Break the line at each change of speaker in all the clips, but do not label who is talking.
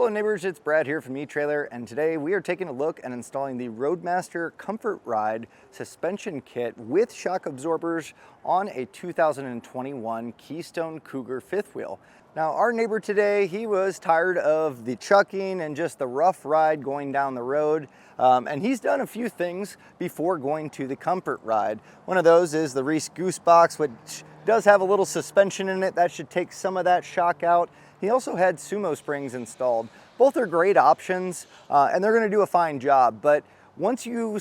Hello neighbors, it's Brad here from eTrailer, and today we are taking a look at installing the Roadmaster Comfort Ride suspension kit with shock absorbers on a 2021 Keystone Cougar Fifth Wheel. Now our neighbor today, he was tired of the chucking and just the rough ride going down the road, and he's done a few things before going to the Comfort Ride. One of those is the Reese Goose Box, which does have a little suspension in it that should take some of that shock out. He also had Sumo Springs installed. Both are great options, and they're gonna do a fine job. But once you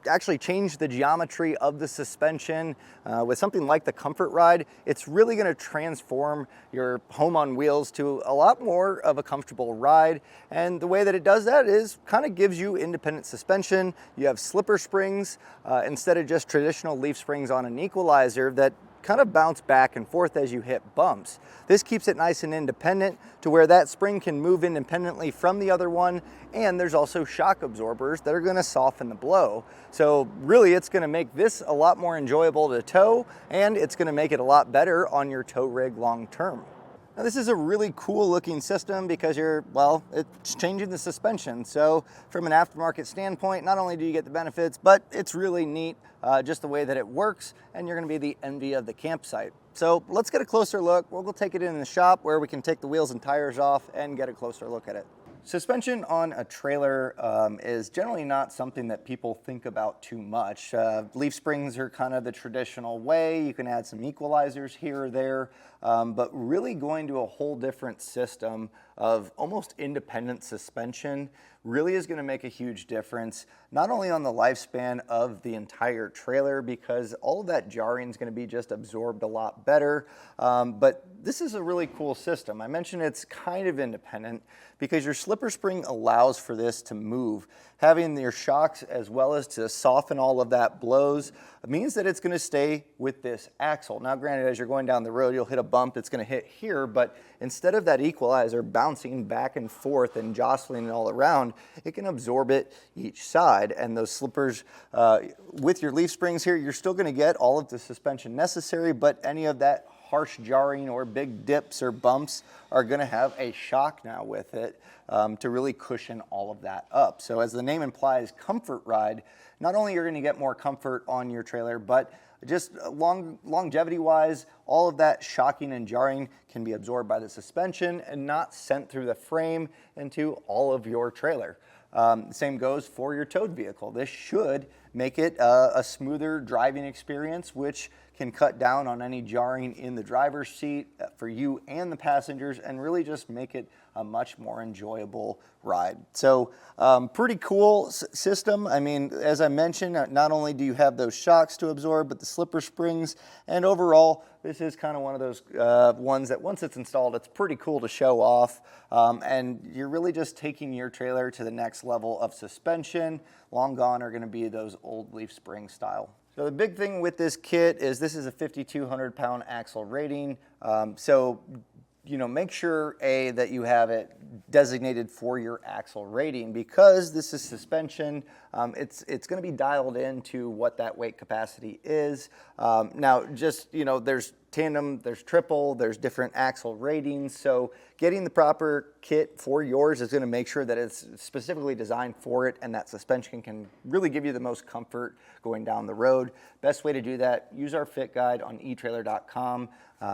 actually change the geometry of the suspension with something like the Comfort Ride, it's really gonna transform your home on wheels to a lot more of a comfortable ride. And the way that it does that is kind of gives you independent suspension. You have slipper springs instead of just traditional leaf springs on an Equalizer that kind of bounce back and forth as you hit bumps. This keeps it nice and independent to where that spring can move independently from the other one, and there's also shock absorbers that are going to soften the blow. So really it's going to make this a lot more enjoyable to tow, and it's going to make it a lot better on your tow rig long term. Now this is a really cool looking system because it's changing the suspension. So from an aftermarket standpoint, not only do you get the benefits, but it's really neat just the way that it works, and you're gonna be the envy of the campsite. So let's get a closer look. We'll go take it in the shop where we can take the wheels and tires off and get a closer look at it. Suspension on a trailer is generally not something that people think about too much. Leaf springs are kind of the traditional way. You can add some equalizers here or there, but really going to a whole different system of almost independent suspension really is going to make a huge difference, not only on the lifespan of the entire trailer, because all of that jarring is going to be just absorbed a lot better, but this is a really cool system. I mentioned it's kind of independent because your slipper spring allows for this to move. Having your shocks as well as to soften all of that blows means that it's going to stay with this axle. Now granted, as you're going down the road, you'll hit a bump, it's going to hit here, but instead of that Equalizer bouncing back and forth and jostling it all around, it can absorb it each side. And those slippers, with your leaf springs here, you're still going to get all of the suspension necessary, but any of that harsh jarring or big dips or bumps are going to have a shock now with it to really cushion all of that up. So as the name implies, Comfort Ride, not only you're going to get more comfort on your trailer, but just longevity wise, all of that shocking and jarring can be absorbed by the suspension and not sent through the frame into all of your trailer. Same goes for your towed vehicle. This should make it a smoother driving experience, which can cut down on any jarring in the driver's seat for you and the passengers, and really just make it a much more enjoyable ride. So pretty cool system. I mean, as I mentioned, not only do you have those shocks to absorb, but the slipper springs, and overall, this is kind of one of those ones that once it's installed, it's pretty cool to show off, and you're really just taking your trailer to the next level of suspension. Long gone are going to be those old leaf spring style. So the big thing with this kit is this is a 5,200 pound axle rating. So make sure that you have it designated for your axle rating, because this is suspension. It's going to be dialed into what that weight capacity is. Now, just there's tandem, there's triple, there's different axle ratings. So getting the proper kit for yours is going to make sure that it's specifically designed for it, and that suspension can really give you the most comfort going down the road. Best way to do that, use our fit guide on etrailer.com.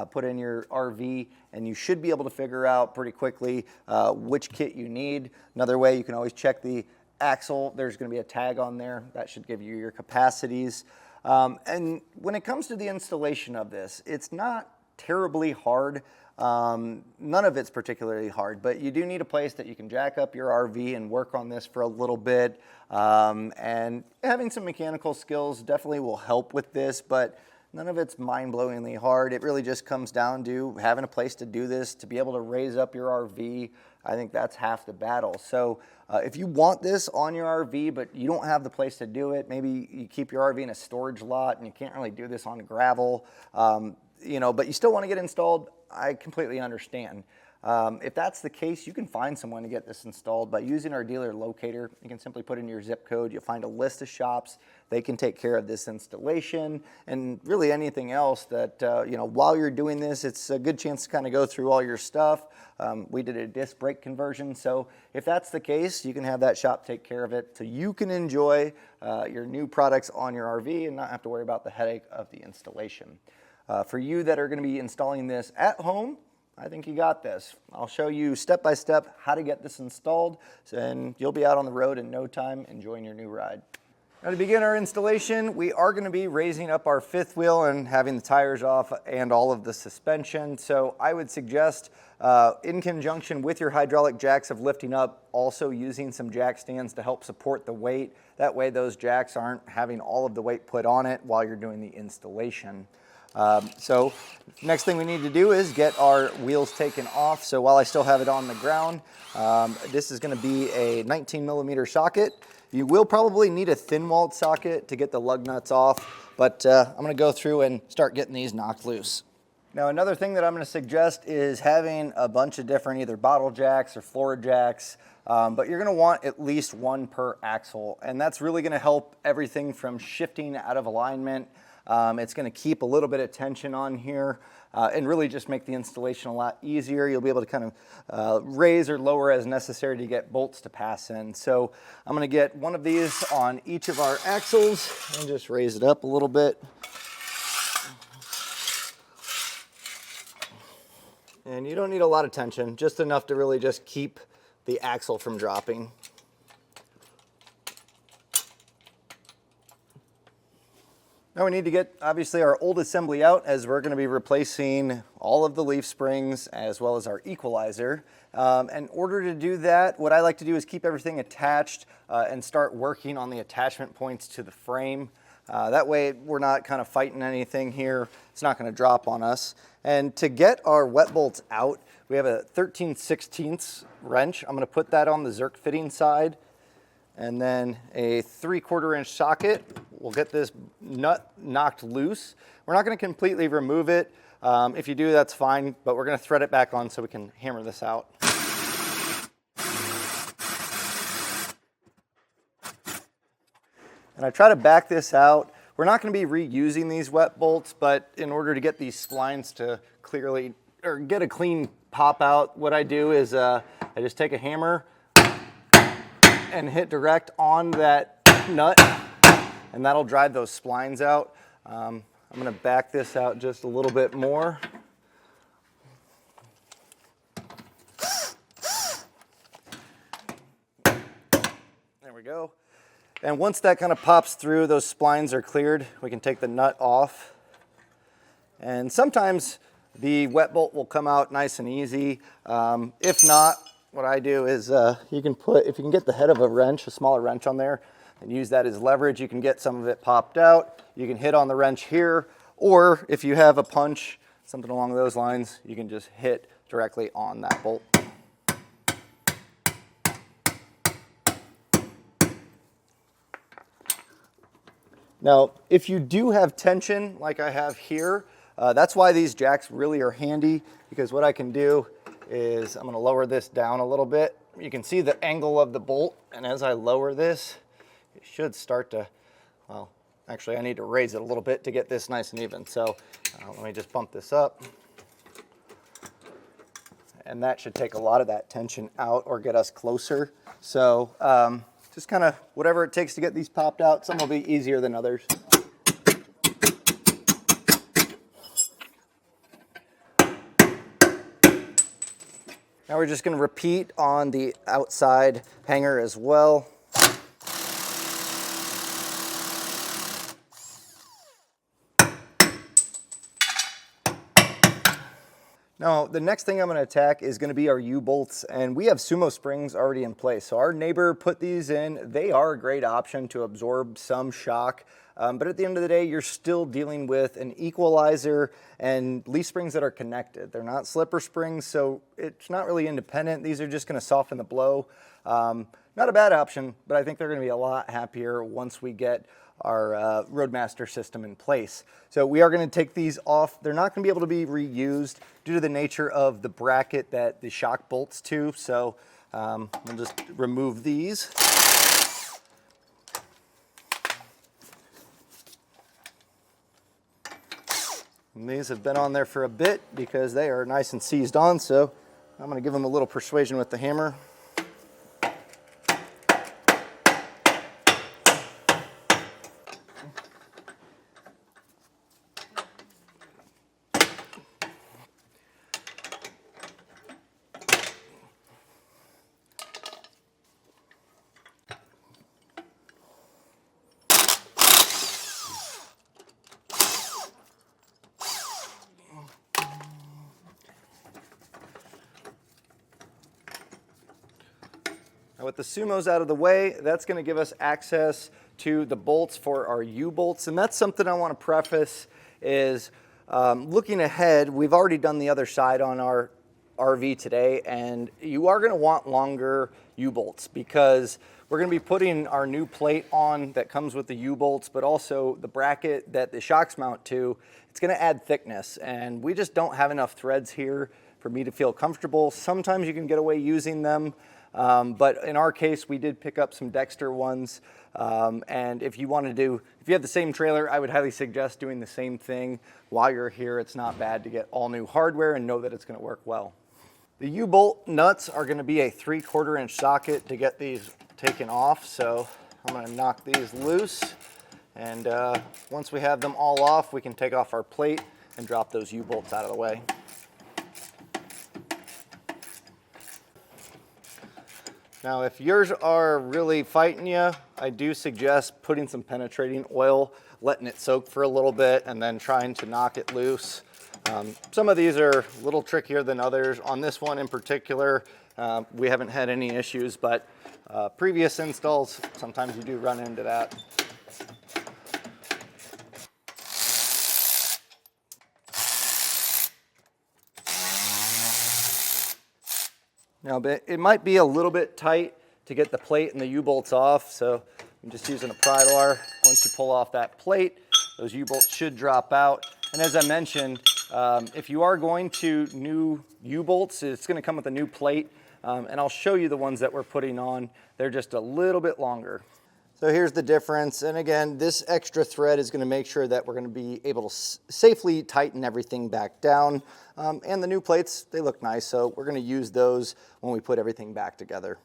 Put in your RV, and you should be able to figure out pretty quickly which kit you need. Another way, you can always check the axle. There's going to be a tag on there that should give you your capacities. And when it comes to the installation of this, it's not terribly hard. None of it's particularly hard, but you do need a place that you can jack up your RV and work on this for a little bit. And having some mechanical skills definitely will help with this, but none of it's mind-blowingly hard. It really just comes down to having a place to do this, to be able to raise up your RV. I think that's half the battle. So if you want this on your RV, but you don't have the place to do it, maybe you keep your RV in a storage lot and you can't really do this on gravel, but you still want to get installed, I completely understand. If that's the case, you can find someone to get this installed by using our dealer locator. You can simply put in your zip code. You'll find a list of shops. They can take care of this installation and really anything else that, while you're doing this, it's a good chance to kind of go through all your stuff. We did a disc brake conversion, so if that's the case, you can have that shop take care of it so you can enjoy your new products on your RV and not have to worry about the headache of the installation. For you that are going to be installing this at home, I think you got this. I'll show you step by step how to get this installed, and you'll be out on the road in no time enjoying your new ride. Now, to begin our installation, we are going to be raising up our fifth wheel and having the tires off and all of the suspension. So I would suggest, in conjunction with your hydraulic jacks of lifting up, also using some jack stands to help support the weight. That way those jacks aren't having all of the weight put on it while you're doing the installation. So next thing we need to do is get our wheels taken off. So while I still have it on the ground, this is going to be a 19mm socket. You will probably need a thin-walled socket to get the lug nuts off, but I'm going to go through and start getting these knocked loose. Now, another thing that I'm going to suggest is having a bunch of different either bottle jacks or floor jacks, but you're going to want at least one per axle, and that's really going to help everything from shifting out of alignment. It's going to keep a little bit of tension on here and really just make the installation a lot easier. You'll be able to kind of raise or lower as necessary to get bolts to pass in. So I'm going to get one of these on each of our axles and just raise it up a little bit. And you don't need a lot of tension, just enough to really just keep the axle from dropping. Now we need to get, obviously, our old assembly out, as we're going to be replacing all of the leaf springs as well as our equalizer. In order to do that, what I like to do is keep everything attached and start working on the attachment points to the frame. That way we're not kind of fighting anything here. It's not going to drop on us. And to get our wet bolts out, we have a 13/16 wrench. I'm going to put that on the Zerk fitting side. And then a 3/4 inch socket. We'll get this nut knocked loose. We're not going to completely remove it. If you do, that's fine, but we're going to thread it back on so we can hammer this out. And I try to back this out. We're not going to be reusing these wet bolts, but in order to get these splines to clearly, or get a clean pop out, what I do is I just take a hammer and hit direct on that nut, and that'll drive those splines out. I'm going to back this out just a little bit more. There we go. And once that kind of pops through, those splines are cleared, we can take the nut off. And sometimes the wet bolt will come out nice and easy. If not, what I do is you can put, if you can get the head of a wrench, a smaller wrench on there, and use that as leverage, you can get some of it popped out. You can hit on the wrench here, or if you have a punch, something along those lines, you can just hit directly on that bolt. Now, if you do have tension like I have here, that's why these jacks really are handy, because what I can do is I'm going to lower this down a little bit. You can see the angle of the bolt, and as I lower this, it should start to, well, actually I need to raise it a little bit to get this nice and even. So let me just bump this up. And that should take a lot of that tension out or get us closer. So just kind of whatever it takes to get these popped out. Some will be easier than others. Now we're just going to repeat on the outside hanger as well. Now, the next thing I'm going to attack is going to be our U-bolts, and we have Sumo Springs already in place. So our neighbor put these in. They are a great option to absorb some shock. But at the end of the day, you're still dealing with an equalizer and leaf springs that are connected. They're not slipper springs, so it's not really independent. These are just going to soften the blow. Not a bad option, but I think they're going to be a lot happier once we get our Roadmaster system in place. So we are going to take these off. They're not going to be able to be reused due to the nature of the bracket that the shock bolts to. So we'll just remove these. And these have been on there for a bit because they are nice and seized on, so I'm going to give them a little persuasion with the hammer. Now with the Sumos out of the way, that's going to give us access to the bolts for our U-bolts, and that's something I want to preface is looking ahead, we've already done the other side on our RV today, and you are going to want longer U-bolts because we're going to be putting our new plate on that comes with the U-bolts, but also the bracket that the shocks mount to. It's going to add thickness, and we just don't have enough threads here for me to feel comfortable. Sometimes you can get away using them. But in our case, we did pick up some Dexter ones, and if you have the same trailer, I would highly suggest doing the same thing while you're here. It's not bad to get all new hardware and know that it's going to work well. The U-bolt nuts are going to be a 3/4 inch socket to get these taken off, so I'm going to knock these loose, and once we have them all off, we can take off our plate and drop those U-bolts out of the way. Now, if yours are really fighting you, I do suggest putting some penetrating oil, letting it soak for a little bit, and then trying to knock it loose. Some of these are a little trickier than others. On this one in particular, we haven't had any issues, but previous installs, sometimes you do run into that. Now, it might be a little bit tight to get the plate and the U-bolts off, so I'm just using a pry bar. Once you pull off that plate, those U-bolts should drop out. And as I mentioned, if you are going to new U-bolts, it's going to come with a new plate, and I'll show you the ones that we're putting on. They're just a little bit longer. So here's the difference, and again, this extra thread is going to make sure that we're going to be able to safely tighten everything back down. And the new plates, they look nice, so we're going to use those when we put everything back together.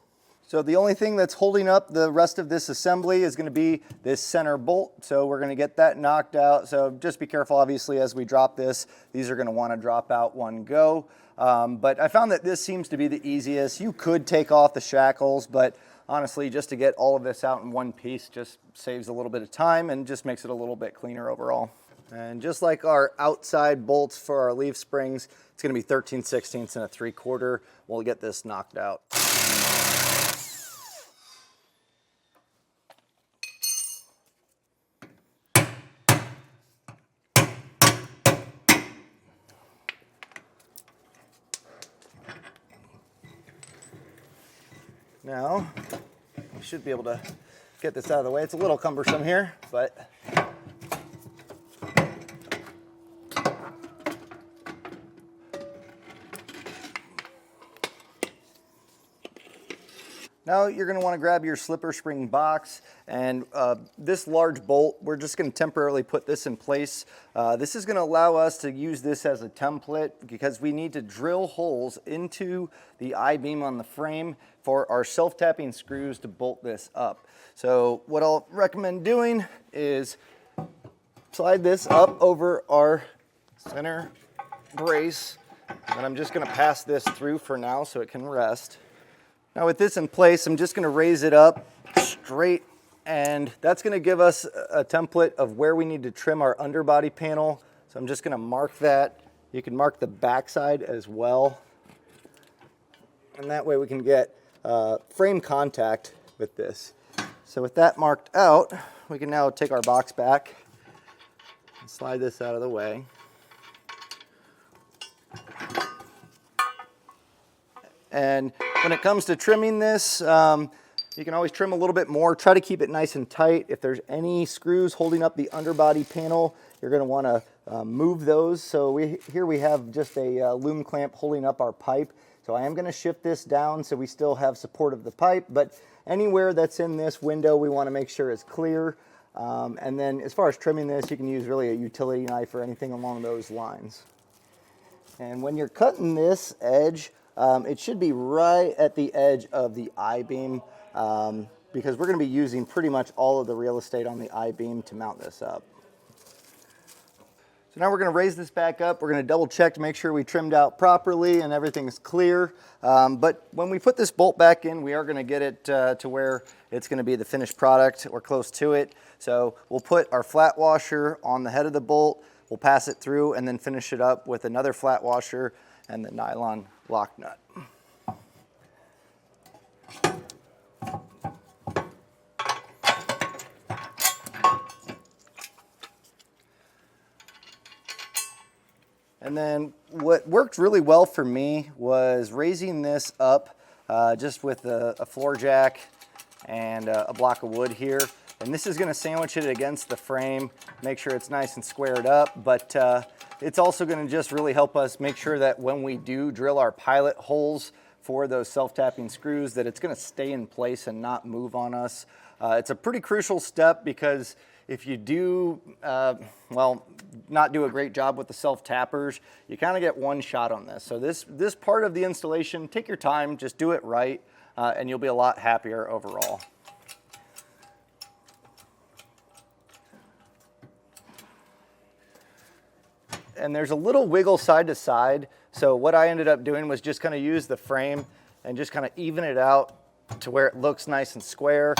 So the only thing that's holding up the rest of this assembly is going to be this center bolt, so we're going to get that knocked out. So just be careful, obviously, as we drop this. These are going to want to drop out one go. But I found that this seems to be the easiest. You could take off the shackles, but honestly, just to get all of this out in one piece just saves a little bit of time and just makes it a little bit cleaner overall. And just like our outside bolts for our leaf springs, it's going to be 13/16 and a 3/4. We'll get this knocked out. Now, we should be able to get this out of the way. It's a little cumbersome here, but now you're going to want to grab your slipper spring box, and this large bolt, we're just going to temporarily put this in place. This is going to allow us to use this as a template because we need to drill holes into the I-beam on the frame for our self-tapping screws to bolt this up. So what I'll recommend doing is slide this up over our center brace, and I'm just going to pass this through for now so it can rest. Now with this in place, I'm just going to raise it up straight, and that's going to give us a template of where we need to trim our underbody panel. So I'm just going to mark that. You can mark the backside as well, and that way we can get frame contact with this. So with that marked out, we can now take our box back and slide this out of the way. And when it comes to trimming this, you can always trim a little bit more. Try to keep it nice and tight. If there's any screws holding up the underbody panel, you're going to want to move those. So here we have just a loom clamp holding up our pipe. So I am going to shift this down so we still have support of the pipe, but anywhere that's in this window we want to make sure is clear. And then as far as trimming this, you can use really a utility knife or anything along those lines. And when you're cutting this edge, it should be right at the edge of the I-beam, because we're going to be using pretty much all of the real estate on the I-beam to mount this up. So now we're going to raise this back up. We're going to double check to make sure we trimmed out properly and everything is clear. But when we put this bolt back in, we are going to get it to where it's going to be the finished product or close to it. So we'll put our flat washer on the head of the bolt, we'll pass it through and then finish it up with another flat washer and the nylon lock nut. And then what worked really well for me was raising this up just with a floor jack and a block of wood here. And this is going to sandwich it against the frame, make sure it's nice and squared up, but it's also going to just really help us make sure that when we do drill our pilot holes for those self-tapping screws, that it's going to stay in place and not move on us. It's a pretty crucial step because if you do, well, not do a great job with the self-tappers, you kind of get one shot on this. So this part of the installation, take your time, just do it right, and you'll be a lot happier overall. And there's a little wiggle side to side. So what I ended up doing was just kind of use the frame and just kind of even it out to where it looks nice and square.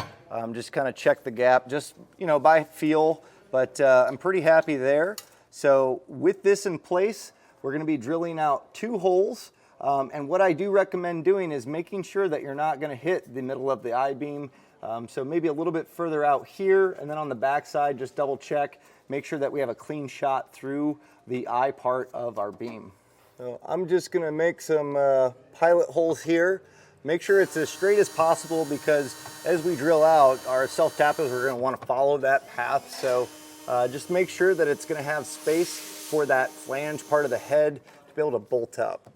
Just kind of check the gap, just, you know, by feel, but I'm pretty happy there. So with this in place, we're going to be drilling out 2 holes. And what I do recommend doing is making sure that you're not going to hit the middle of the I-beam. So maybe a little bit further out here, and then on the back side, just double check, make sure that we have a clean shot through the eye part of our beam. So I'm just going to make some pilot holes here. Make sure it's as straight as possible because as we drill out, our self-tappers are going to want to follow that path. So just make sure that it's going to have space for that flange part of the head to be able to bolt up.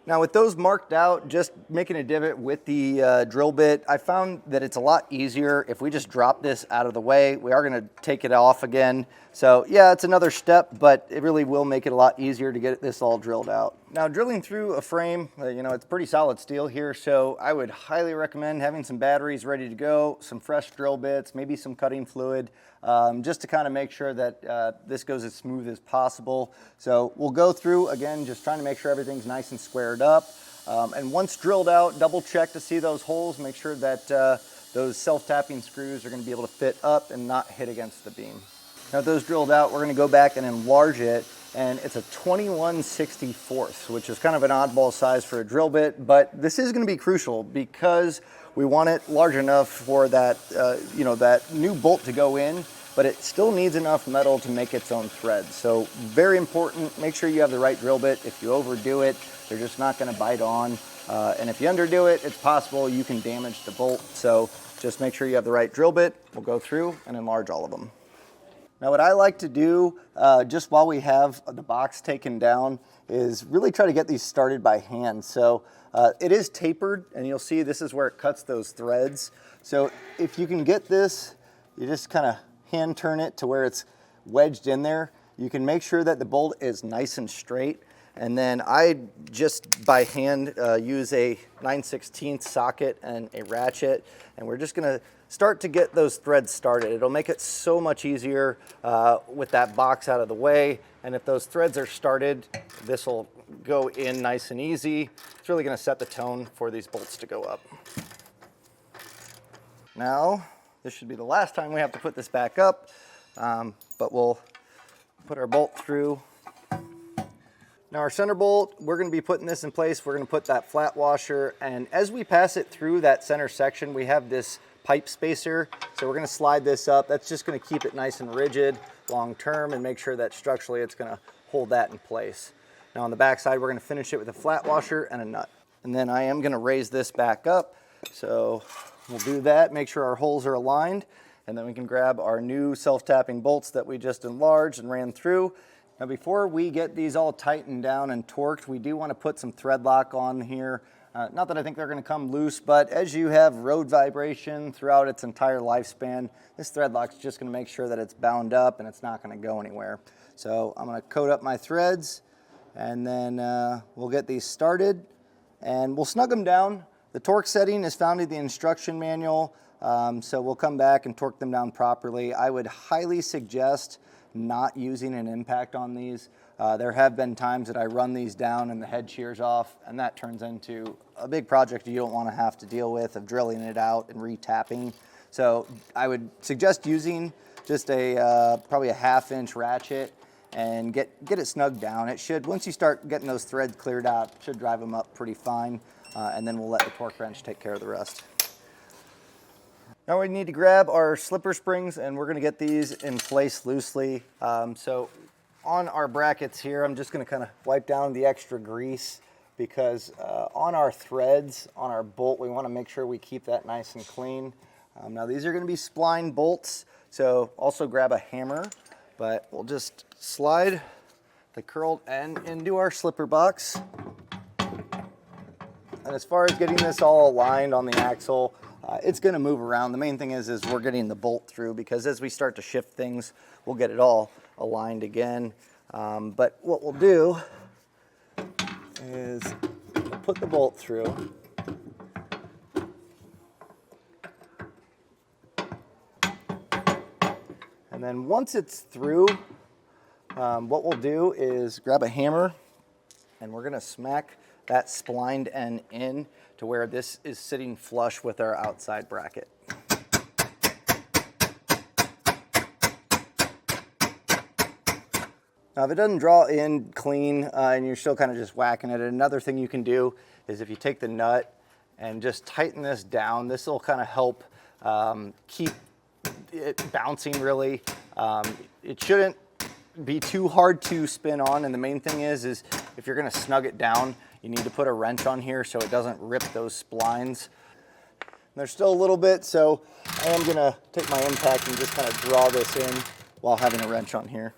Now with those marked out, just making a divot with the drill bit, I found that it's a lot easier if we just drop this out of the way. We are going to take it off again. So yeah, it's another step, but it really will make it a lot easier to get this all drilled out. Now drilling through a frame, you know, it's pretty solid steel here, so I would highly recommend having some batteries ready to go, some fresh drill bits, maybe some cutting fluid, just to kind of make sure that this goes as smooth as possible. So we'll go through again, just trying to make sure everything's nice and squared up. And once drilled out, double check to see those holes, make sure that those self-tapping screws are going to be able to fit up and not hit against the beam. Now with those drilled out, we're going to go back and enlarge it, and it's a 21/64, which is kind of an oddball size for a drill bit, but this is going to be crucial because we want it large enough for that, you know, that new bolt to go in, but it still needs enough metal to make its own thread. So very important, make sure you have the right drill bit. If you overdo it, they're just not going to bite on, and if you underdo it, it's possible you can damage the bolt. So just make sure you have the right drill bit. We'll go through and enlarge all of them. Now what I like to do, just while we have the box taken down, is really try to get these started by hand. So it is tapered, and you'll see this is where it cuts those threads. So if you can get this, you just kind of hand turn it to where it's wedged in there. You can make sure that the bolt is nice and straight. And then I just by hand use a 9/16 socket and a ratchet, and we're just gonna start to get those threads started. It'll make it so much easier with that box out of the way. And if those threads are started, this will go in nice and easy. It's really gonna set the tone for these bolts to go up. Now, this should be the last time we have to put this back up, but we'll put our bolt through. Now our center bolt, we're going to be putting this in place. We're going to put that flat washer, and as we pass it through that center section, we have this pipe spacer. So we're gonna slide this up. That's just gonna keep it nice and rigid long term and make sure that structurally it's gonna hold that in place. Now on the back side, we're gonna finish it with a flat washer and a nut. And then I am gonna raise this back up. So we'll do that, make sure our holes are aligned, and then we can grab our new self-tapping bolts that we just enlarged and ran through. Now before we get these all tightened down and torqued, we do want to put some thread lock on here. Not that I think they're going to come loose, but as you have road vibration throughout its entire lifespan, this thread lock is just going to make sure that it's bound up and it's not going to go anywhere. So I'm going to coat up my threads, and then we'll get these started and we'll snug them down. The torque setting is found in the instruction manual, so we'll come back and torque them down properly. I would highly suggest not using an impact on these. There have been times that I run these down and the head shears off, and that turns into a big project you don't want to have to deal with, of drilling it out and re-tapping. So I would suggest using just a probably a 1/2 inch ratchet and get it snugged down. It should, once you start getting those threads cleared out, should drive them up pretty fine, and then we'll let the torque wrench take care of the rest. Now we need to grab our slipper springs, and we're going to get these in place loosely. So on our brackets here, I'm just going to kind of wipe down the extra grease, because on our threads, on our bolt, we want to make sure we keep that nice and clean. Now these are going to be spline bolts, so also grab a hammer, but we'll just slide the curled end into our slipper box. And as far as getting this all aligned on the axle, it's going to move around. The main thing is we're getting the bolt through, because as we start to shift things, we'll get it all aligned again. But what we'll do is we'll put the bolt through. And then once it's through, what we'll do is grab a hammer, and we're going to smack that splined end in to where this is sitting flush with our outside bracket. Now if it doesn't draw in clean and you're still kind of just whacking it, another thing you can do is if you take the nut and just tighten this down, this will kind of help keep it bouncing really. It shouldn't be too hard to spin on, and the main thing is if you're going to snug it down, you need to put a wrench on here so it doesn't rip those splines. And there's still a little bit, so I am going to take my impact and just kind of draw this in while having a wrench on here.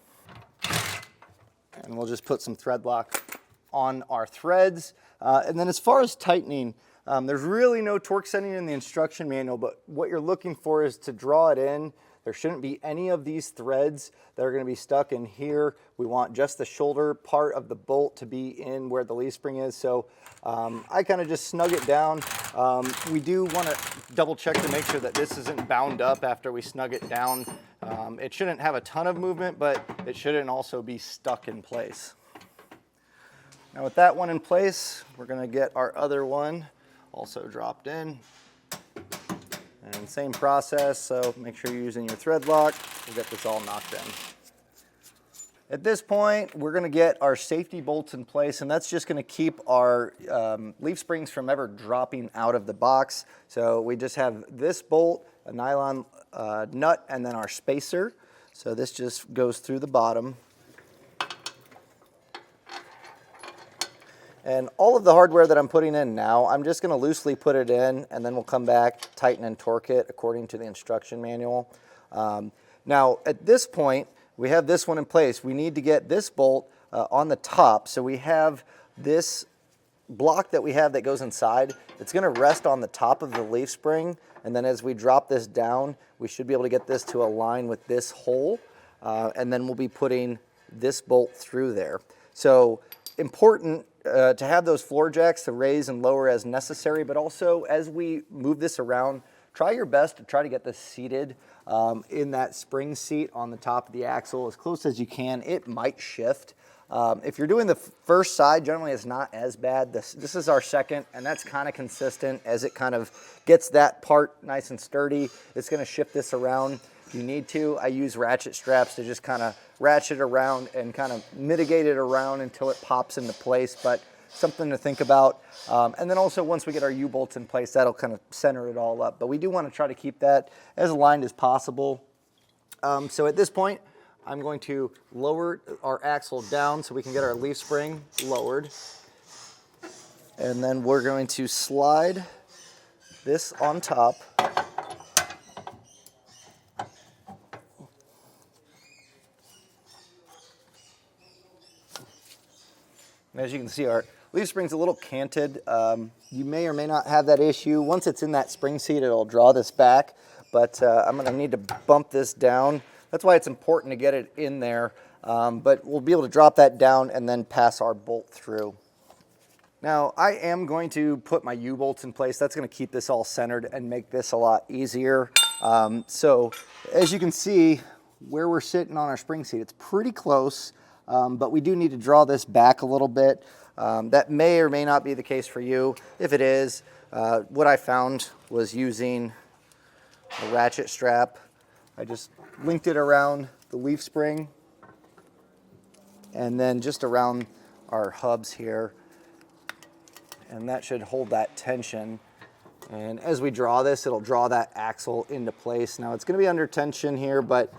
And we'll just put some thread lock on our threads. And then as far as tightening, there's really no torque setting in the instruction manual, but what you're looking for is to draw it in. There shouldn't be any of these threads that are going to be stuck in here. We want just the shoulder part of the bolt to be in where the leaf spring is. So I kind of just snug it down. We do want to double check to make sure that this isn't bound up after we snug it down. It shouldn't have a ton of movement, but it shouldn't also be stuck in place. Now with that one in place, we're going to get our other one also dropped in. And same process, so make sure you're using your thread lock. We'll get this all knocked in. At this point, we're going to get our safety bolts in place, and that's just going to keep our leaf springs from ever dropping out of the box. So we just have this bolt, a nylon nut, and then our spacer. So this just goes through the bottom. And all of the hardware that I'm putting in now, I'm just going to loosely put it in, and then we'll come back, tighten and torque it according to the instruction manual. Now, at this point, we have this one in place. We need to get this bolt on the top. So we have this block that we have that goes inside. It's going to rest on the top of the leaf spring, and then as we drop this down, we should be able to get this to align with this hole, and then we'll be putting this bolt through there. So important to have those floor jacks to raise and lower as necessary, but also as we move this around, try your best to try to get this seated in that spring seat on the top of the axle as close as you can. It might shift. If you're doing the first side, generally it's not as bad. This is our second, and that's kind of consistent. As it kind of gets that part nice and sturdy, it's going to shift this around. If you need to, I use ratchet straps to just kind of ratchet around and kind of mitigate it around until it pops into place. But something to think about. And then also once we get our U-bolts in place, that'll kind of center it all up. But we do want to try to keep that as aligned as possible. So at this point, I'm going to lower our axle down so we can get our leaf spring lowered. And then we're going to slide this on top. As you can see, our leaf spring's a little canted. You may or may not have that issue. Once it's in that spring seat, it'll draw this back, but I'm gonna need to bump this down. That's why it's important to get it in there, but we'll be able to drop that down and then pass our bolt through. Now, I am going to put my U-bolts in place. That's gonna keep this all centered and make this a lot easier. So as you can see, where we're sitting on our spring seat, it's pretty close. But we do need to draw this back a little bit. That may or may not be the case for you. If it is, what I found was using a ratchet strap. I just linked it around the leaf spring and then just around our hubs here. And that should hold that tension. And as we draw this, it'll draw that axle into place. Now it's gonna be under tension here, but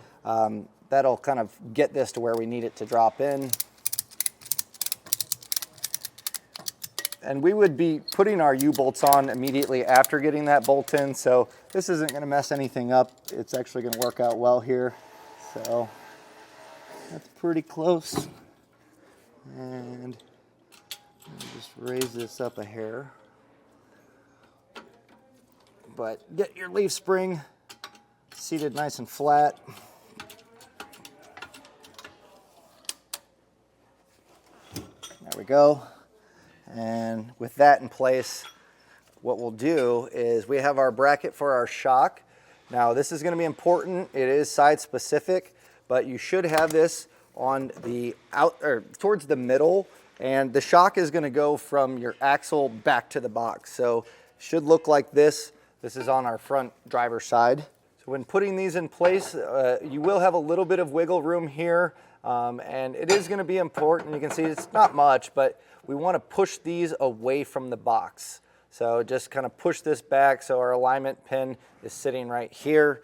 that'll kind of get this to where we need it to drop in. And we would be putting our U-bolts on immediately after getting that bolt in, so this isn't gonna mess anything up. It's actually gonna work out well here. So that's pretty close. And just raise this up a hair. But get your leaf spring seated nice and flat. There we go. And with that in place, what we'll do is we have our bracket for our shock. Now this is going to be important. It is side specific, but you should have this on the towards the middle, and the shock is going to go from your axle back to the box. So it should look like this. This is on our front driver's side. So when putting these in place, you will have a little bit of wiggle room here. And it is going to be important. You can see it's not much, but we want to push these away from the box. So just kind of push this back so our alignment pin is sitting right here.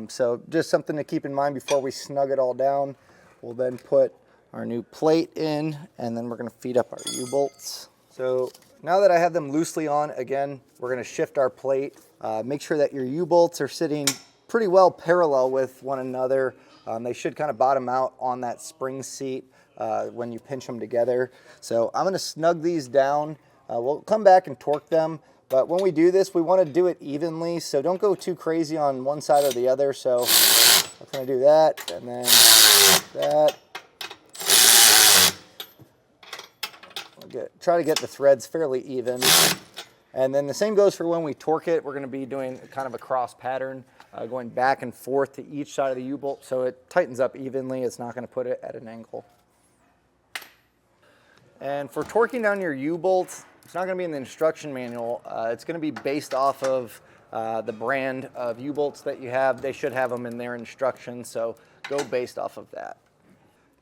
So just something to keep in mind before we snug it all down. We'll then put our new plate in, and then we're going to feed up our U-bolts. So now that I have them loosely on, again, we're going to shift our plate. Make sure that your U-bolts are sitting pretty well parallel with one another. They should kind of bottom out on that spring seat when you pinch them together. So I'm going to snug these down. We'll come back and torque them, but when we do this, we want to do it evenly, so don't go too crazy on one side or the other. So I'm going to do that, and then that. Try to get the threads fairly even. And then the same goes for when we torque it. We're going to be doing kind of a cross pattern. Going back and forth to each side of the U-bolt so it tightens up evenly. It's not going to put it at an angle. And for torquing down your U-bolts, it's not going to be in the instruction manual. It's going to be based off of the brand of U-bolts that you have. They should have them in their instructions, so go based off of that.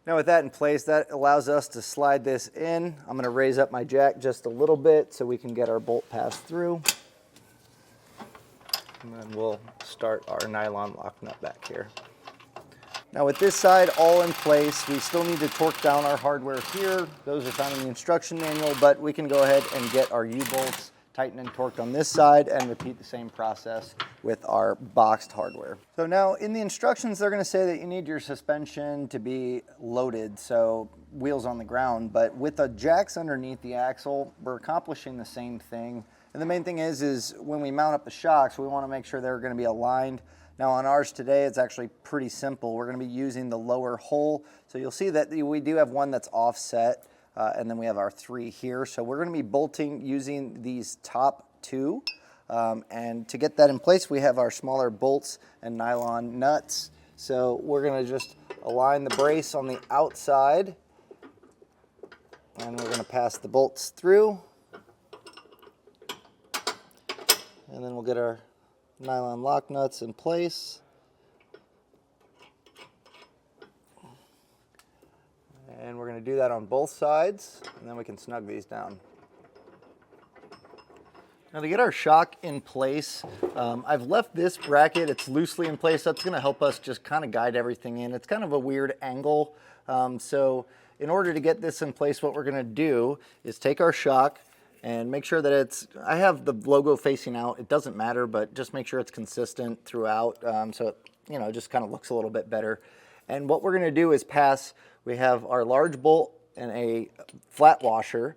Now with that in place, that allows us to slide this in. I'm going to raise up my jack just a little bit so we can get our bolt passed through. And then we'll start our nylon lock nut back here. Now with this side all in place, we still need to torque down our hardware here. Those are found in the instruction manual, but we can go ahead and get our U-bolts tightened and torqued on this side and repeat the same process with our boxed hardware. So now in the instructions, they're going to say that you need your suspension to be loaded, so wheels on the ground, but with the jacks underneath the axle, we're accomplishing the same thing. And the main thing is when we mount up the shocks, we want to make sure they're going to be aligned. Now on ours today, it's actually pretty simple. We're going to be using the lower hole. So you'll see that we do have one that's offset, and then we have our 3 here. So we're going to be bolting using these top 2. And to get that in place, we have our smaller bolts and nylon nuts. So we're going to just align the brace on the outside, and we're going to pass the bolts through. And then we'll get our nylon lock nuts in place. And we're going to do that on both sides, and then we can snug these down. Now to get our shock in place, I've left this bracket, it's loosely in place. That's going to help us just kind of guide everything in. It's kind of a weird angle. So in order to get this in place, what we're going to do is take our shock and make sure that it's, I have the logo facing out. It doesn't matter, but just make sure it's consistent throughout, so it, you know, just kind of looks a little bit better. And what we're going to do is pass, we have our large bolt and a flat washer.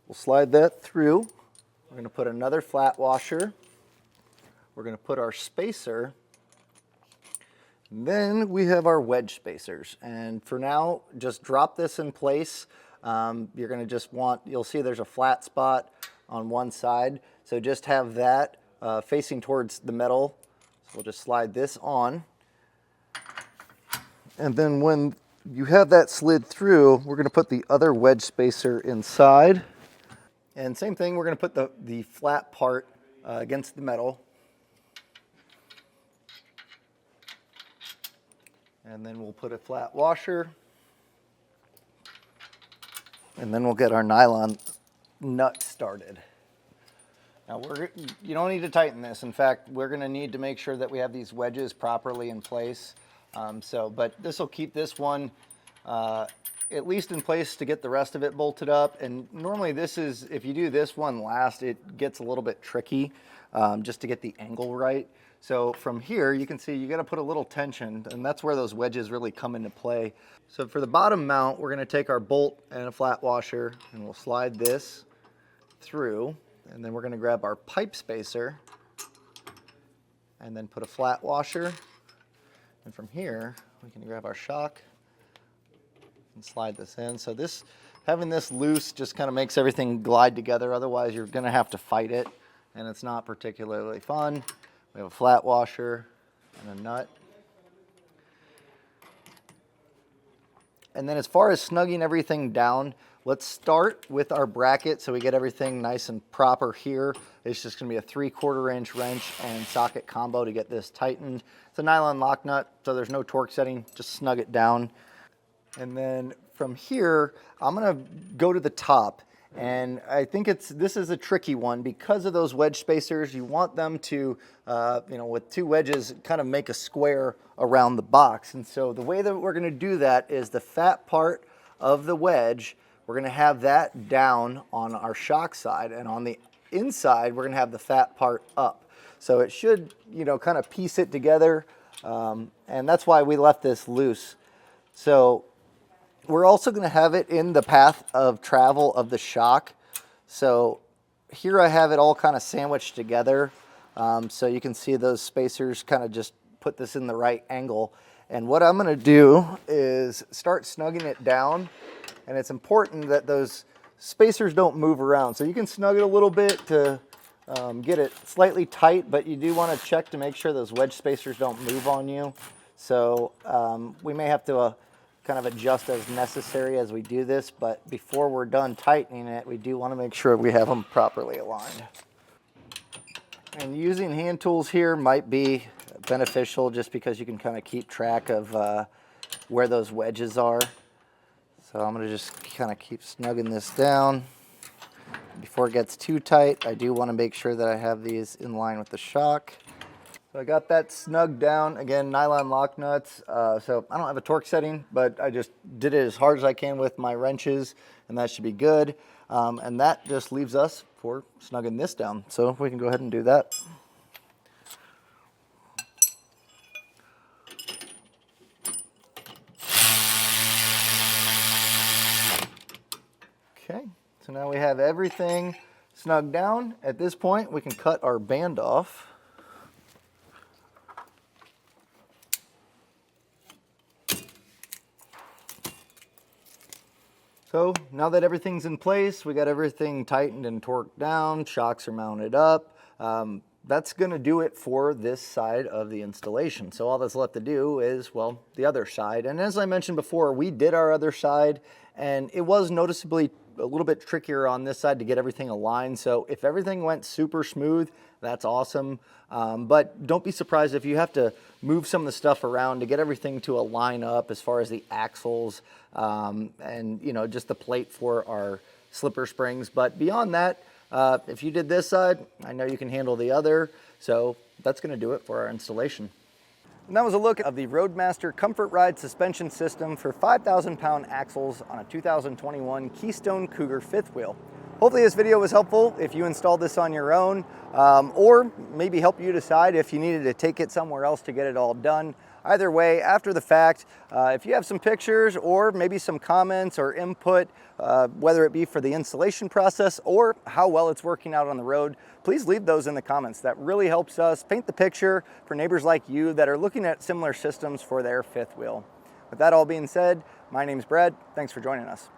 We'll slide that through. We're going to put another flat washer. We're going to put our spacer. And then we have our wedge spacers. And for now, just drop this in place. You're going to just want, you'll see there's a flat spot on one side. So just have that facing towards the metal. So we'll just slide this on. And then when you have that slid through, we're going to put the other wedge spacer inside. And same thing, we're going to put the flat part against the metal. And then we'll put a flat washer. And then we'll get our nylon nut started. Now you don't need to tighten this. In fact, we're going to need to make sure that we have these wedges properly in place. But this will keep this one at least in place to get the rest of it bolted up. And normally this is, if you do this one last, it gets a little bit tricky just to get the angle right. So from here, you can see you got to put a little tension, and that's where those wedges really come into play. So for the bottom mount, we're going to take our bolt and a flat washer, and we'll slide this through, and then we're going to grab our pipe spacer and then put a flat washer. And from here, we can grab our shock and slide this in. So this, having this loose just kind of makes everything glide together. Otherwise, you're going to have to fight it, and it's not particularly fun. We have a flat washer and a nut. And then as far as snugging everything down, let's start with our bracket so we get everything nice and proper here. It's just going to be a 3/4 inch wrench and socket combo to get this tightened. It's a nylon lock nut, so there's no torque setting. Just snug it down. And then from here, I'm going to go to the top. And I think this is a tricky one because of those wedge spacers. You want them to, with two wedges, kind of make a square around the box. And so the way that we're going to do that is the fat part of the wedge, we're going to have that down on our shock side. And on the inside, we're going to have the fat part up. So it should, kind of piece it together. And that's why we left this loose. So we're also going to have it in the path of travel of the shock. So here I have it all kind of sandwiched together. So you can see those spacers kind of just put this in the right angle. And what I'm going to do is start snugging it down. And it's important that those spacers don't move around. So you can snug it a little bit to get it slightly tight, but you do want to check to make sure those wedge spacers don't move on you. So we may have to kind of adjust as necessary as we do this, but before we're done tightening it, we do want to make sure we have them properly aligned. And using hand tools here might be beneficial just because you can kind of keep track of where those wedges are. So I'm going to just kind of keep snugging this down. Before it gets too tight, I do want to make sure that I have these in line with the shock. So I got that snugged down. Again, nylon lock nuts. So I don't have a torque setting, but I just did it as hard as I can with my wrenches, and that should be good. And that just leaves us for snugging this down. So we can go ahead and do that. Okay, so now we have everything snugged down. At this point, we can cut our band off. So now that everything's in place, we got everything tightened and torqued down, shocks are mounted up. That's going to do it for this side of the installation. So all that's left to do is, well, the other side. And as I mentioned before, we did our other side, and it was noticeably a little bit trickier on this side to get everything aligned. So if everything went super smooth, that's awesome. But don't be surprised if you have to move some of the stuff around to get everything to align up as far as the axles and just the plate for our slipper springs. But beyond that, if you did this side, I know you can handle the other. So that's going to do it for our installation. And that was a look of the Roadmaster Comfort Ride suspension system for 5,000-pound axles on a 2021 Keystone Cougar Fifth Wheel. Hopefully this video was helpful if you installed this on your own, or maybe help you decide if you needed to take it somewhere else to get it all done. Either way, after the fact, if you have some pictures or maybe some comments or input, whether it be for the installation process or how well it's working out on the road, please leave those in the comments. That really helps us paint the picture for neighbors like you that are looking at similar systems for their fifth wheel. With that all being said, my name's Brad. Thanks for joining us.